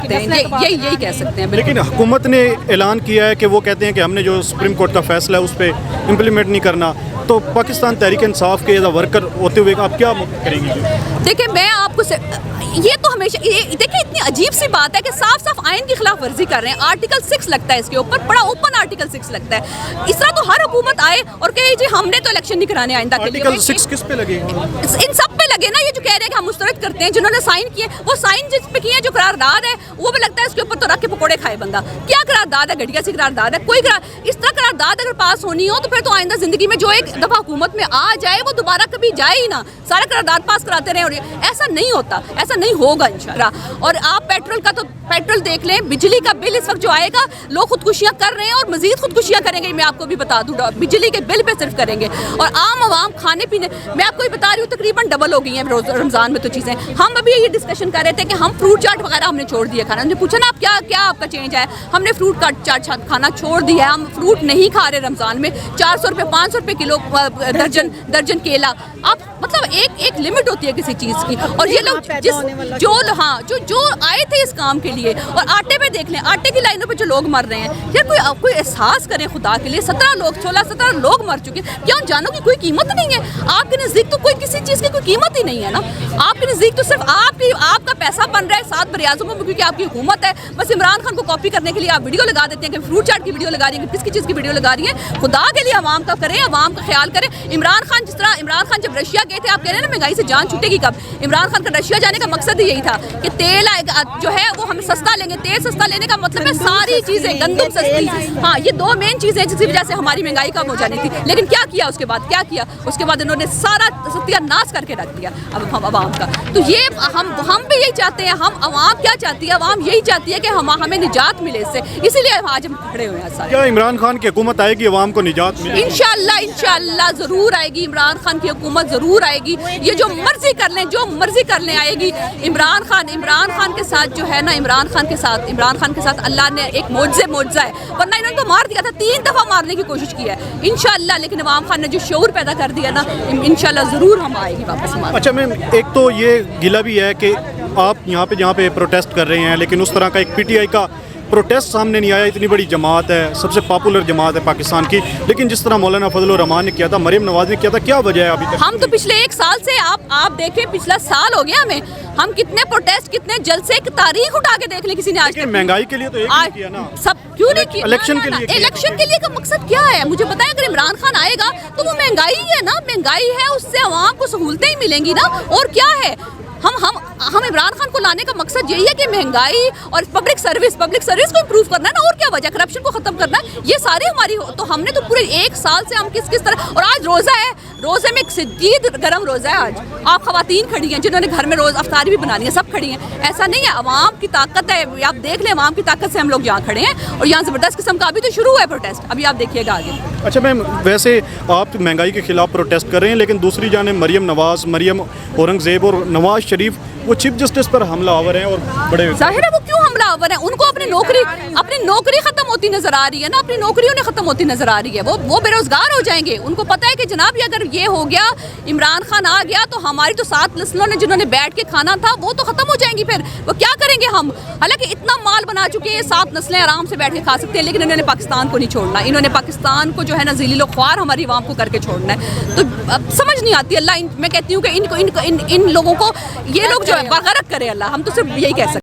सकते हैं, यही कह सकते हैं। लेकिन हुकूमत ने ऐलान किया है कि वो कहते हैं कि हमने जो सुप्रीम कोर्ट का फैसला है उस पर इम्प्लीमेंट नहीं करना, तो पाकिस्तान तहरीक इंसाफ के एज अ वर्कर होते हुए आप क्या करेंगी? देखिए मैं आपको ये तो हमेशा देखिए इतनी अजीब सी बात है कि साफ साफ आइन की खिलाफ वर्जी कर रहे हैं। आर्टिकल 6 लगता है इसके ऊपर, बड़ा ओपन आर्टिकल 6 लगता है। इस तरह तो हर हुकूमत आए और कहे जी हमने तो इलेक्शन नहीं कराने आइंदा के लिए। आर्टिकल 6 किस पे लगे? इन सब पे लगे ना। ये जो कह रहे हैं कि हम मुस्तरद करते हैं, जिन्होंने साइन किए वो साइन जिस पे किए हैं, जो करारदाद है वो भी लगता है इसके ऊपर तो रख के पकौड़े खाए बंदा। क्या करारदाद है? घटिया सी करारदाद है। कोई इस तरह करारदाद अगर पास होनी हो तो फिर तो आइंदा जिंदगी में जो एक दफा हुकूमत में आ जाए वो दोबारा कभी जाए ही ना, सारा करारदाद पास कराते रहे। और ऐसा नहीं होता, ऐसा नहीं होगा इंशाल्लाह। और आप पेट्रोल देख लें, बिजली का बिल इस वक्त जो आएगा, लोग खुदकुशियां कर रहे हैं और मजीद खुदकुशियां करेंगे। मैं आपको भी बता दूं, बिजली के बिल पे सिर्फ करेंगे। और आम आवाम खाने पीने, मैं आपको ये बता रही हूँ, तकरीबन डबल हो गई हैं रमजान में तो चीज़ें। हम अभी ये डिस्कशन कर रहे थे कि हम फ्रूट चाट वगैरह हमने छोड़ दिया खाना। हमने पूछा ना आप क्या आपका चेंज है? हमने फ्रूट चाट खाना छोड़ दिया है। हम फ्रूट नहीं खा रहे रमजान में। 400 रुपये 500 रुपये किलो दर्जन केला। आप मतलब एक लिमिट होती है किसी चीज़ की। और ये लोग जो आए थे इस काम के लिए, और आटे पे देख लें, आटे की लाइनों पे जो लोग मर रहे हैं, यार कोई एहसास करें खुदा के लिए। 16-17 लोग मर चुके हैं। क्या उन जानों की कोई कीमत नहीं है? आपके नज़दीक तो कोई किसी चीज़ की कोई कीमत ही नहीं है ना। आपके नज़दीक तो सिर्फ आपका पैसा बन रहा है साथ बरियाजों में, क्योंकि आपकी हुकूमत है। बस इमरान खान को कॉपी करने के लिए आप वीडियो लगा देते हैं कि फ्रूट चाट की वीडियो लगा रही है, किसकी चीज़ की वीडियो लगा रही है। खुदा के लिए अवाम का करें, अवाम का ख्याल करें। इमरान खान जब रशिया गए थे, आप कह रहे हैं ना महंगाई से जान छूटेगी कब? इमरान खान का रशिया जाने का मकसद ही यही था कि तेल जो है वो हम सस्ता लेंगे। तेल सस्ता लेने का मतलब है सारी चीज़ें, गंदम सस्ती। हाँ, ये दो मेन चीज़ें जिसकी वजह से हमारी महंगाई कम हो जानी थी। लेकिन क्या किया उसके बाद? उसके बाद इन्होंने सारा सत्यानाश करके रख दिया अब हम अवाम का। तो ये हम भी यही चाहते हैं। हम अवाम क्या चाहती है? अवाम यही चाहती है कि हमें निजात मिले इससे, इसीलिए आज हम खड़े हुए हैं। क्या इमरान खान की हुकूमत आएगी, अवाम को निजात मिलेगी? इंशाल्लाह ज़रूर आएगी। इमरान खान की हुकूमत ज़रूर आएगी। ये जो मर्जी कर लें आएगी। इमरान खान के साथ जो है ना, इमरान खान के साथ अल्लाह ने एक मोज़ा है। वरना इन्होंने तो मार दिया था, 3 दफ़ा मारने की कोशिश की है इंशाल्लाह। लेकिन इमाम खान ने जो शऊर पैदा कर दिया ना, इंशाल्लाह ज़रूर हम आएगी वापस। अच्छा मैम, एक तो ये गिला भी है कि आप जहाँ पे प्रोटेस्ट कर रहे हैं, लेकिन उस तरह का एक PTI का प्रोटेस्ट सामने नहीं आया। इतनी बड़ी जमात है, सबसे पॉपुलर जमात है पाकिस्तान की, लेकिन जिस तरह मौलाना फजलुर रहमान ने किया था, मरियम नवाज ने किया था, क्या वजह है अभी तक? हम तो पिछले 1 साल से आप देखें, पिछला साल हो गया हमें, हम कितने प्रोटेस्ट, कितने जलसे की तारीख उठा के देख लें, किसी ने आज तक महंगाई के लिए तो एक नहीं किया ना। सब क्यों नहीं किया? इलेक्शन के लिए का मकसद क्या है मुझे बताएं। अगर इमरान खान आएगा तो वो महंगाई है ना, महंगाई है, उससे अवाम को सहूलतें ही मिलेंगी ना। और क्या है? हम इमरान खान को लाने का मकसद यही है कि महंगाई और पब्लिक सर्विस को इम्प्रूव करना है ना। और क्या वजह? करप्शन को खत्म करना है। ये सारी हमारी तो हमने तो पूरे 1 साल से हम किस तरह। और आज रोज़ा है, रोज़े में एक शदीद गर्म रोज़ा है आज। आप ख़वातीन खड़ी हैं जिन्होंने घर में रोज़ अफ्तारी भी बनानी है, सब खड़ी हैं। ऐसा नहीं है, अवाम की ताकत है। आप देख लें, अवाम की ताकत से हम लोग यहाँ खड़े हैं। और यहाँ ज़बरदस्त किस्म का अभी तो शुरू हुआ है प्रोटेस्ट, अभी आप देखिएगा आगे। अच्छा मैम, वैसे आप महंगाई के खिलाफ प्रोटेस्ट कर रहे हैं, लेकिन दूसरी जाने मरियम औरंगज़ेब और नवाज शरीफ वो चीफ जस्टिस पर हमलावर हैं। और बड़े जाहिर है वो क्यों हमलावर हैं? उनको अपनी नौकरी खत्म होती नजर आ रही है ना, अपनी नौकरी उन्हें खत्म होती नजर आ रही है। वो बेरोजगार हो जाएंगे। उनको पता है कि जनाब ये अगर ये हो गया, इमरान खान आ गया, तो हमारी तो 7 नस्लों ने जिन्होंने बैठ के खाना था वो तो खत्म हो जाएंगी। फिर वो क्या करेंगे हम? हालांकि इतना माल बना चुके हैं, 7 नस्लें आराम से बैठ के खा सकते हैं, लेकिन इन्होंने पाकिस्तान को नहीं छोड़ना। इन्होंने पाकिस्तान को जो है ना ज़लील व ख्वार हमारी आवाम को करके छोड़ना है। तो अब समझ नहीं आती। अल्लाह मैं कहती हूँ कि इन लोगों को, ये लोग जो है बगैरत करे अल्लाह। हम तो सिर्फ यही कह सकते हैं।